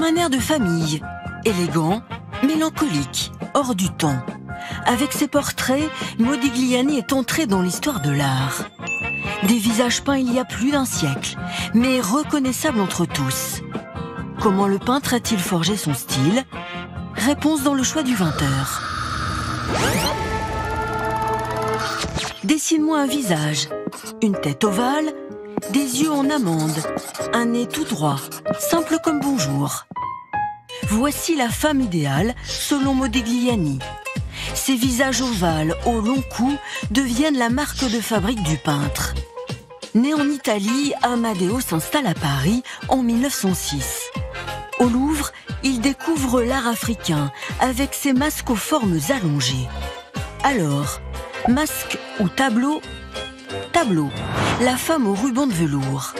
un air de famille, élégant, mélancolique, hors du temps. Avec ses portraits, Modigliani est entré dans l'histoire de l'art. Des visages peints il y a plus d'un siècle, mais reconnaissables entre tous. Comment le peintre a-t-il forgé son style? Réponse dans le choix du 20h. Dessine-moi un visage, une tête ovale, des yeux en amande, un nez tout droit, simple comme bonjour. Voici la femme idéale, selon Modigliani. Ces visages ovales, au long cou, deviennent la marque de fabrique du peintre. Né en Italie, Amadeo s'installe à Paris en 1906. Au Louvre, il découvre l'art africain avec ses masques aux formes allongées. Alors, masque ou tableau? Tableau, la femme au ruban de velours.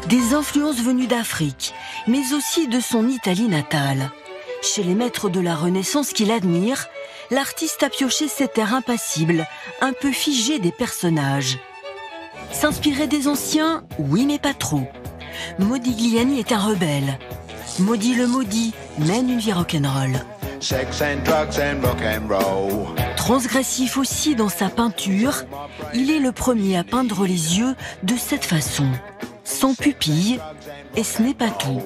Des influences venues d'Afrique, mais aussi de son Italie natale. Chez les maîtres de la Renaissance qu'il admire, l'artiste a pioché cet air impassible, un peu figé des personnages. S'inspirer des anciens? Oui, mais pas trop. Modigliani est un rebelle. Maudit le maudit mène une vie rock'n'roll. Sex and drugs and rock and roll. Transgressif aussi dans sa peinture, il est le premier à peindre les yeux de cette façon, sans pupille, et ce n'est pas tout.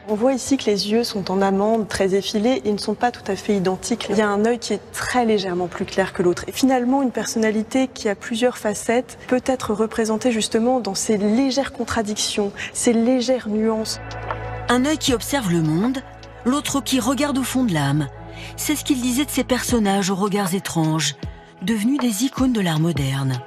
On voit ici que les yeux sont en amande, très effilés, ils ne sont pas tout à fait identiques. Il y a un œil qui est très légèrement plus clair que l'autre. Et finalement, une personnalité qui a plusieurs facettes peut être représentée justement dans ces légères contradictions, ces légères nuances. Un œil qui observe le monde, l'autre qui regarde au fond de l'âme. C'est ce qu'il disait de ces personnages aux regards étranges, devenus des icônes de l'art moderne.